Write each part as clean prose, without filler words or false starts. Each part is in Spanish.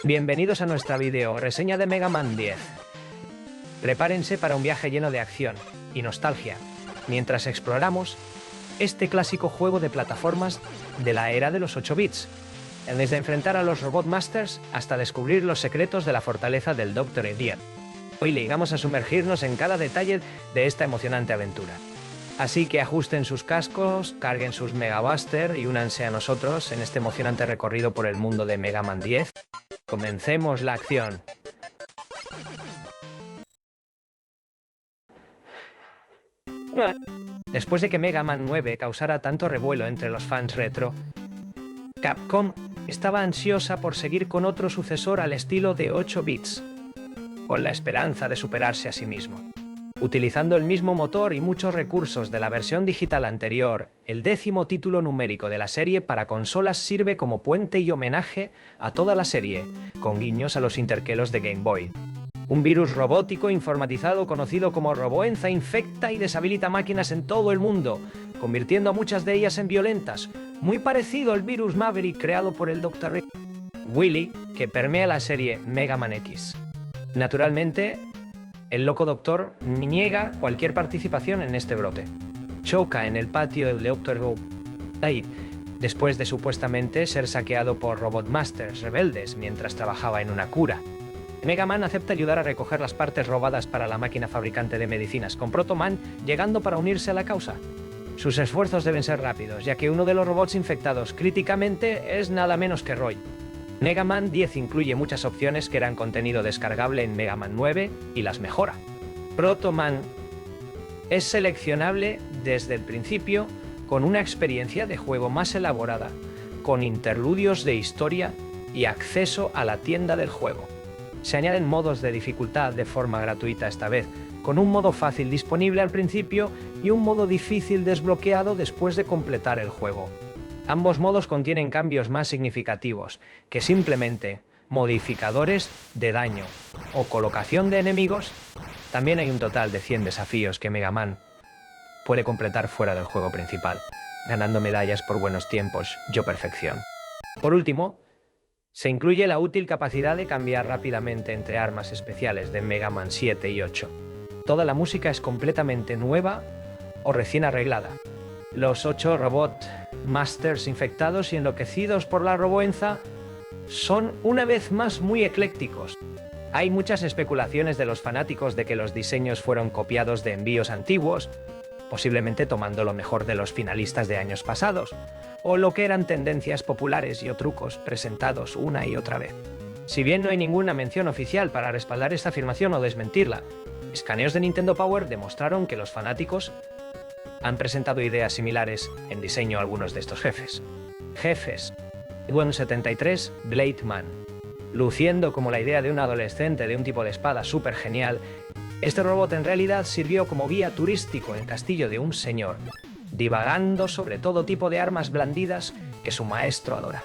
Bienvenidos a nuestra video reseña de Mega Man 10. Prepárense para un viaje lleno de acción y nostalgia, mientras exploramos este clásico juego de plataformas de la era de los 8 bits, desde enfrentar a los Robot Masters hasta descubrir los secretos de la fortaleza del Dr. Edier. Hoy le vamos a sumergirnos en cada detalle de esta emocionante aventura. Así que ajusten sus cascos, carguen sus Mega Buster y únanse a nosotros en este emocionante recorrido por el mundo de Mega Man 10. Comencemos la acción. Después de que Mega Man 9 causara tanto revuelo entre los fans retro, Capcom estaba ansiosa por seguir con otro sucesor al estilo de 8 bits, con la esperanza de superarse a sí mismo. Utilizando el mismo motor y muchos recursos de la versión digital anterior, el 10º título numérico de la serie para consolas sirve como puente y homenaje a toda la serie, con guiños a los interquelos de Game Boy. Un virus robótico informatizado conocido como Roboenza infecta y deshabilita máquinas en todo el mundo, convirtiendo a muchas de ellas en violentas, muy parecido al virus Maverick creado por el Dr. Willy, que permea la serie Mega Man X. Naturalmente, el loco doctor niega cualquier participación en este brote. Choca en el patio del Dr. Light, después de supuestamente ser saqueado por Robot Masters rebeldes mientras trabajaba en una cura. Mega Man acepta ayudar a recoger las partes robadas para la máquina fabricante de medicinas, con Proto Man llegando para unirse a la causa. Sus esfuerzos deben ser rápidos, ya que uno de los robots infectados críticamente es nada menos que Roy. Mega Man 10 incluye muchas opciones que eran contenido descargable en Mega Man 9 y las mejora. Proto Man es seleccionable desde el principio con una experiencia de juego más elaborada, con interludios de historia y acceso a la tienda del juego. Se añaden modos de dificultad de forma gratuita esta vez, con un modo fácil disponible al principio y un modo difícil desbloqueado después de completar el juego. Ambos modos contienen cambios más significativos que simplemente modificadores de daño o colocación de enemigos. También hay un total de 100 desafíos que Mega Man puede completar fuera del juego principal, ganando medallas por buenos tiempos, yo perfección. Por último, se incluye la útil capacidad de cambiar rápidamente entre armas especiales de Mega Man 7 y 8. Toda la música es completamente nueva o recién arreglada. Los 8 Robot Masters infectados y enloquecidos por la Roboenza son una vez más muy eclécticos. Hay muchas especulaciones de los fanáticos de que los diseños fueron copiados de envíos antiguos, posiblemente tomando lo mejor de los finalistas de años pasados, o lo que eran tendencias populares y o trucos presentados una y otra vez. Si bien no hay ninguna mención oficial para respaldar esta afirmación o desmentirla, escaneos de Nintendo Power demostraron que los fanáticos han presentado ideas similares en diseño a algunos de estos jefes. Edwin 73, Blade Man. Luciendo como la idea de un adolescente de un tipo de espada súper genial, este robot en realidad sirvió como guía turístico en el castillo de un señor, divagando sobre todo tipo de armas blandidas que su maestro adora.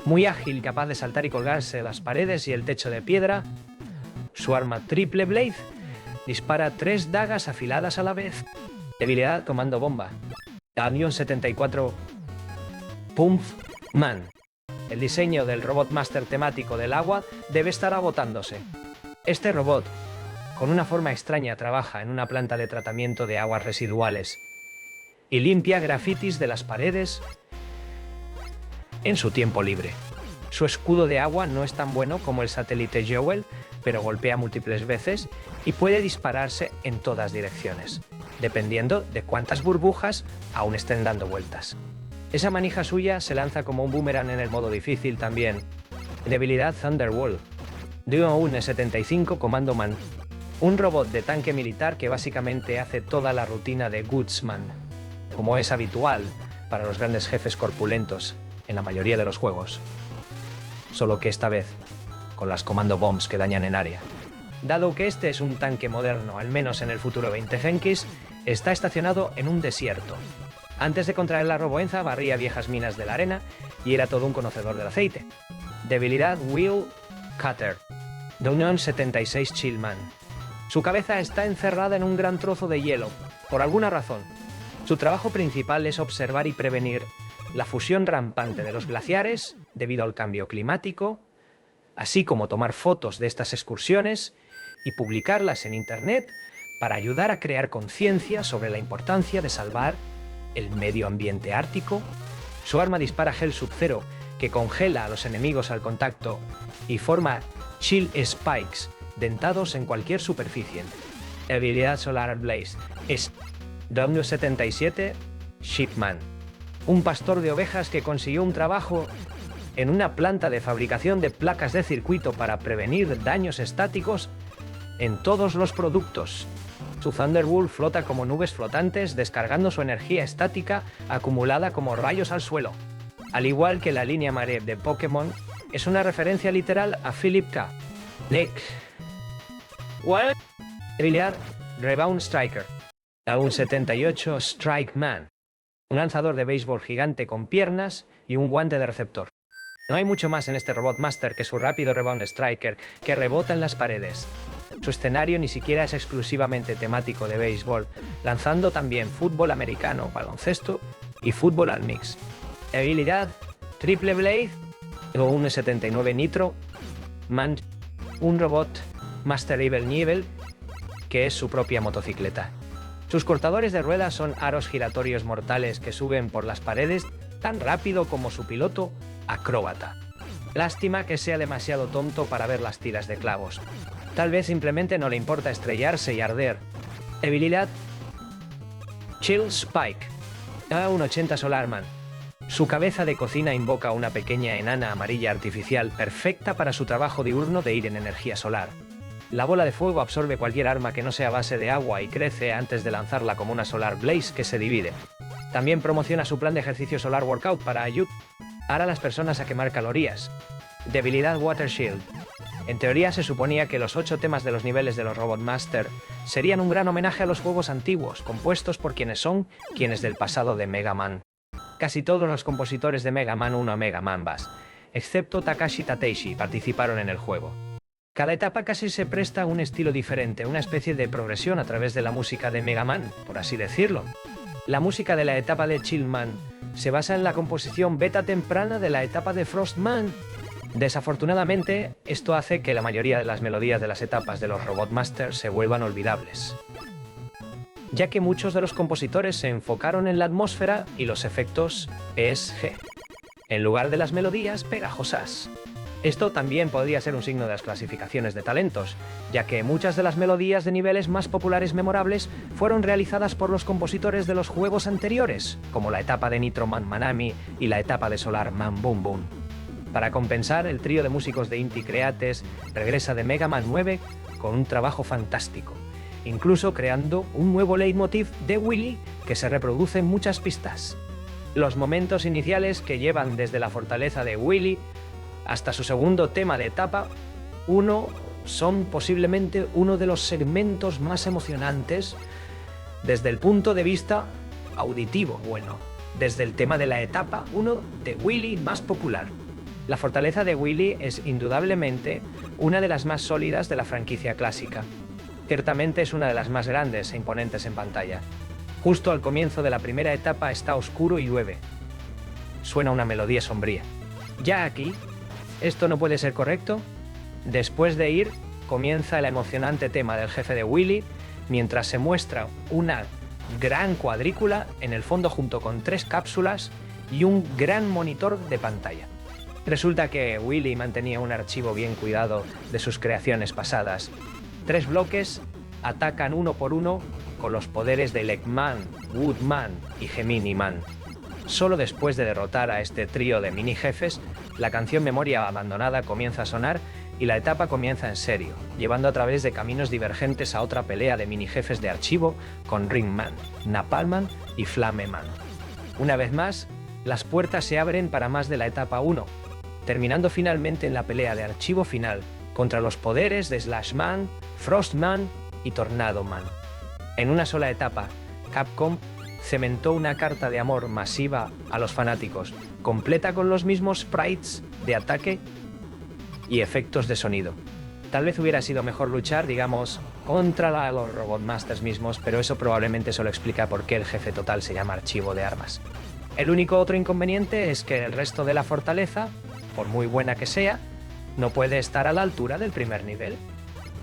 Muy ágil, capaz de saltar y colgarse de las paredes y el techo de piedra, su arma Triple Blade dispara 3 dagas afiladas a la vez. Debilidad Comando Bomba. Union 74 Pumph Man. El diseño del Robot Master temático del agua debe estar agotándose. Este robot, con una forma extraña, trabaja en una planta de tratamiento de aguas residuales y limpia grafitis de las paredes en su tiempo libre. Su escudo de agua no es tan bueno como el satélite Joel, pero golpea múltiples veces y puede dispararse en todas direcciones, dependiendo de cuántas burbujas aún estén dando vueltas. Esa manija suya se lanza como un boomerang en el modo difícil también. Debilidad Thunderwall. Duo 75 Comando Man. Un robot de tanque militar que básicamente hace toda la rutina de Goodsman, como es habitual para los grandes jefes corpulentos en la mayoría de los juegos. Solo que esta vez con las Commando Bombs que dañan en área. Dado que este es un tanque moderno, al menos en el futuro 20 Genkis, está estacionado en un desierto. Antes de contraer la Roboenza, barría viejas minas de la arena y era todo un conocedor del aceite. Debilidad Wheel Cutter. Union 76 Chillman. Su cabeza está encerrada en un gran trozo de hielo, por alguna razón. Su trabajo principal es observar y prevenir la fusión rampante de los glaciares debido al cambio climático, así como tomar fotos de estas excursiones y publicarlas en Internet para ayudar a crear conciencia sobre la importancia de salvar el medio ambiente ártico. Su arma dispara gel Sub-Zero, que congela a los enemigos al contacto y forma Chill Spikes, dentados en cualquier superficie. Habilidad Solar Blaze es W77 Shipman, un pastor de ovejas que consiguió un trabajo en una planta de fabricación de placas de circuito para prevenir daños estáticos en todos los productos. Su Thunderbolt flota como nubes flotantes, descargando su energía estática acumulada como rayos al suelo. Al igual que la línea Marev de Pokémon, es una referencia literal a Philip K. Dick. What? Habilidad Rebound Striker. Un 78 Strike Man, un lanzador de béisbol gigante con piernas y un guante de receptor. No hay mucho más en este Robot Master que su rápido Rebound Striker que rebota en las paredes. Su escenario ni siquiera es exclusivamente temático de béisbol, lanzando también fútbol americano, baloncesto y fútbol al mix. Habilidad Triple Blade o un 79 Nitro Man, un robot Master Evil Nivel que es su propia motocicleta. Sus cortadores de ruedas son aros giratorios mortales que suben por las paredes tan rápido como su piloto acróbata. Lástima que sea demasiado tonto para ver las tiras de clavos. Tal vez simplemente no le importa estrellarse y arder. Habilidad Chill Spike. Un 80 Solarman. Su cabeza de cocina invoca una pequeña enana amarilla artificial perfecta para su trabajo diurno de ir en energía solar. La bola de fuego absorbe cualquier arma que no sea a base de agua y crece antes de lanzarla como una Solar Blaze que se divide. También promociona su plan de ejercicio Solar Workout para ayudar a las personas a quemar calorías. Debilidad Water Shield. En teoría se suponía que los 8 temas de los niveles de los Robot Master serían un gran homenaje a los juegos antiguos, compuestos por quienes del pasado de Mega Man. Casi todos los compositores de Mega Man 1 a Mega Man Bass, excepto Takashi Tateishi, participaron en el juego. Cada etapa casi se presta a un estilo diferente, una especie de progresión a través de la música de Mega Man, por así decirlo. La música de la etapa de Chillman se basa en la composición beta temprana de la etapa de Frostman. Desafortunadamente, esto hace que la mayoría de las melodías de las etapas de los Robot Masters se vuelvan olvidables, ya que muchos de los compositores se enfocaron en la atmósfera y los efectos PSG, en lugar de las melodías pegajosas. Esto también podría ser un signo de las clasificaciones de talentos, ya que muchas de las melodías de niveles más populares memorables fueron realizadas por los compositores de los juegos anteriores, como la etapa de Nitro Man Manami y la etapa de Solar Man Boom Boom. Para compensar, el trío de músicos de Inti Creates regresa de Mega Man 9 con un trabajo fantástico, incluso creando un nuevo leitmotiv de Willy que se reproduce en muchas pistas. Los momentos iniciales que llevan desde la fortaleza de Willy hasta su segundo tema de etapa 1 son posiblemente uno de los segmentos más emocionantes desde el punto de vista auditivo, desde el tema de la etapa 1 de Willy más popular. La fortaleza de Willy es indudablemente una de las más sólidas de la franquicia clásica. Ciertamente es una de las más grandes e imponentes en pantalla. Justo al comienzo de la primera etapa está oscuro y llueve. Suena una melodía sombría. Ya aquí, ¿esto no puede ser correcto? Después de ir, comienza el emocionante tema del jefe de Willy, mientras se muestra una gran cuadrícula en el fondo junto con 3 cápsulas y un gran monitor de pantalla. Resulta que Willy mantenía un archivo bien cuidado de sus creaciones pasadas. 3 bloques atacan uno por uno con los poderes de Eggman, Woodman y Gemini Man. Solo después de derrotar a este trío de mini jefes, la canción Memoria Abandonada comienza a sonar y la etapa comienza en serio, llevando a través de caminos divergentes a otra pelea de mini jefes de archivo con Ringman, Napalman y Flameman. Una vez más, las puertas se abren para más de la etapa 1, terminando finalmente en la pelea de archivo final contra los poderes de Slashman, Frostman y Tornado Man. En una sola etapa, Capcom cementó una carta de amor masiva a los fanáticos, completa con los mismos sprites de ataque y efectos de sonido. Tal vez hubiera sido mejor luchar, contra los Robot Masters mismos, pero eso probablemente solo explica por qué el jefe total se llama archivo de armas. El único otro inconveniente es que el resto de la fortaleza, por muy buena que sea, no puede estar a la altura del primer nivel.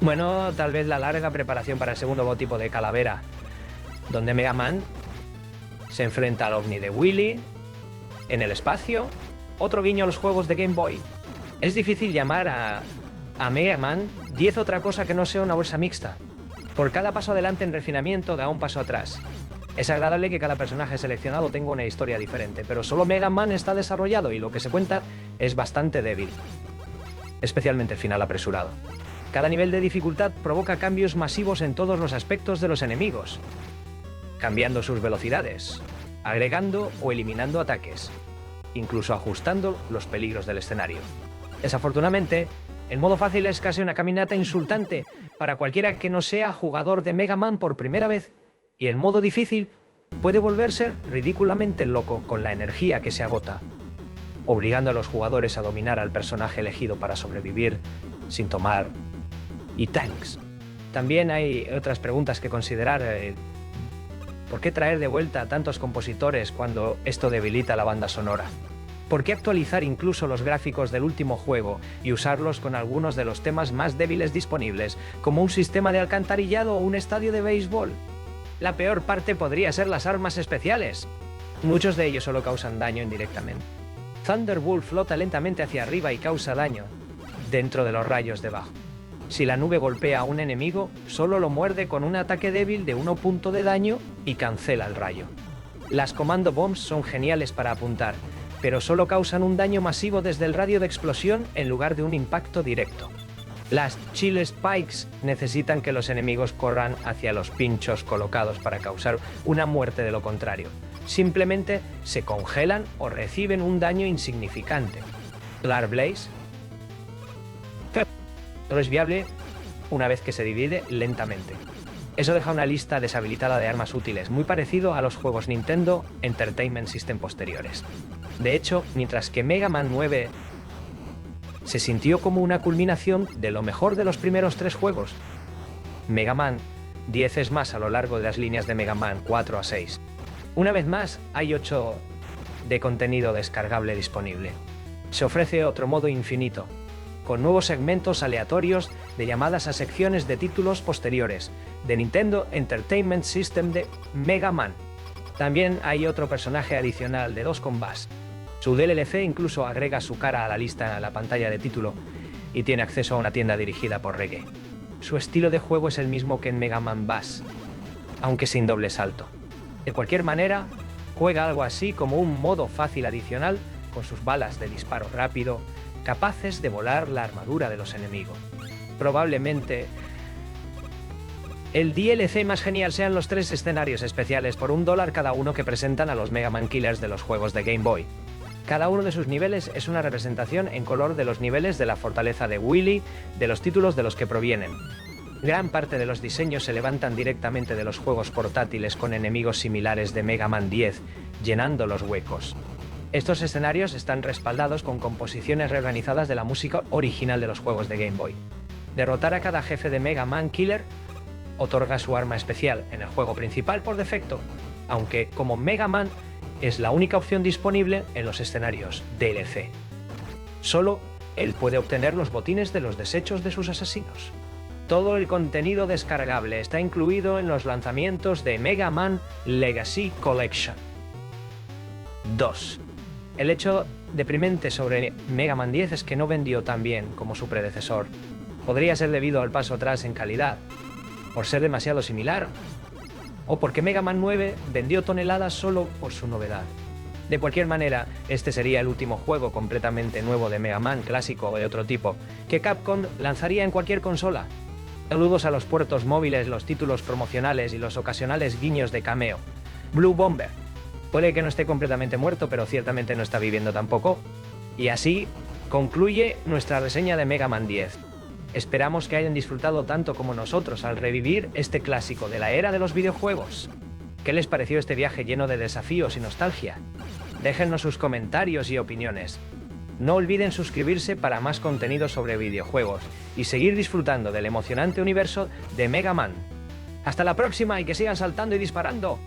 Bueno, tal vez la larga preparación para el segundo tipo de calavera, donde Mega Man se enfrenta al ovni de Willy en el espacio, otro guiño a los juegos de Game Boy. Es difícil llamar a Mega Man 10 otra cosa que no sea una bolsa mixta. Por cada paso adelante en refinamiento da un paso atrás. Es agradable que cada personaje seleccionado tenga una historia diferente, pero solo Mega Man está desarrollado y lo que se cuenta es bastante débil, especialmente el final apresurado. Cada nivel de dificultad provoca cambios masivos en todos los aspectos de los enemigos, cambiando sus velocidades, agregando o eliminando ataques, incluso ajustando los peligros del escenario. Desafortunadamente, el modo fácil es casi una caminata insultante para cualquiera que no sea jugador de Mega Man por primera vez, y el modo difícil puede volverse ridículamente loco con la energía que se agota, obligando a los jugadores a dominar al personaje elegido para sobrevivir sin tomar y tanks. También hay otras preguntas que considerar. ¿Por qué traer de vuelta a tantos compositores cuando esto debilita la banda sonora? ¿Por qué actualizar incluso los gráficos del último juego y usarlos con algunos de los temas más débiles disponibles, como un sistema de alcantarillado o un estadio de béisbol? La peor parte podría ser las armas especiales. Muchos de ellos solo causan daño indirectamente. Thunderbolt flota lentamente hacia arriba y causa daño dentro de los rayos debajo. Si la nube golpea a un enemigo, solo lo muerde con un ataque débil de 1 punto de daño y cancela el rayo. Las Commando Bombs son geniales para apuntar, pero solo causan un daño masivo desde el radio de explosión en lugar de un impacto directo. Las Chill Spikes necesitan que los enemigos corran hacia los pinchos colocados para causar una muerte, de lo contrario simplemente se congelan o reciben un daño insignificante. Solar Blaze solo es viable una vez que se divide lentamente. Eso deja una lista deshabilitada de armas útiles, muy parecido a los juegos Nintendo Entertainment System posteriores. De hecho, mientras que Mega Man 9 se sintió como una culminación de lo mejor de los primeros 3 juegos, Mega Man 10 es más a lo largo de las líneas de Mega Man 4 a 6. Una vez más, hay 8 de contenido descargable disponible. Se ofrece otro modo infinito, con nuevos segmentos aleatorios de llamadas a secciones de títulos posteriores de Nintendo Entertainment System de Mega Man. También hay otro personaje adicional de 2 combats. Su DLC incluso agrega su cara a la lista en la pantalla de título y tiene acceso a una tienda dirigida por Reggae. Su estilo de juego es el mismo que en Mega Man Bass, aunque sin doble salto. De cualquier manera, juega algo así como un modo fácil adicional con sus balas de disparo rápido, capaces de volar la armadura de los enemigos. Probablemente el DLC más genial sean los 3 escenarios especiales por $1 cada uno que presentan a los Mega Man Killers de los juegos de Game Boy. Cada uno de sus niveles es una representación en color de los niveles de la fortaleza de Willy, de los títulos de los que provienen. Gran parte de los diseños se levantan directamente de los juegos portátiles con enemigos similares de Mega Man 10, llenando los huecos. Estos escenarios están respaldados con composiciones reorganizadas de la música original de los juegos de Game Boy. Derrotar a cada jefe de Mega Man Killer otorga su arma especial en el juego principal por defecto, aunque como Mega Man es la única opción disponible en los escenarios DLC. Solo él puede obtener los botines de los desechos de sus asesinos. Todo el contenido descargable está incluido en los lanzamientos de Mega Man Legacy Collection. 2. El hecho deprimente sobre Mega Man 10 es que no vendió tan bien como su predecesor. Podría ser debido al paso atrás en calidad, por ser demasiado similar, o porque Mega Man 9 vendió toneladas solo por su novedad. De cualquier manera, este sería el último juego completamente nuevo de Mega Man clásico o de otro tipo, que Capcom lanzaría en cualquier consola. Saludos a los puertos móviles, los títulos promocionales y los ocasionales guiños de cameo. Blue Bomber. Puede que no esté completamente muerto, pero ciertamente no está viviendo tampoco. Y así concluye nuestra reseña de Mega Man 10. Esperamos que hayan disfrutado tanto como nosotros al revivir este clásico de la era de los videojuegos. ¿Qué les pareció este viaje lleno de desafíos y nostalgia? Déjennos sus comentarios y opiniones. No olviden suscribirse para más contenido sobre videojuegos y seguir disfrutando del emocionante universo de Mega Man. ¡Hasta la próxima y que sigan saltando y disparando!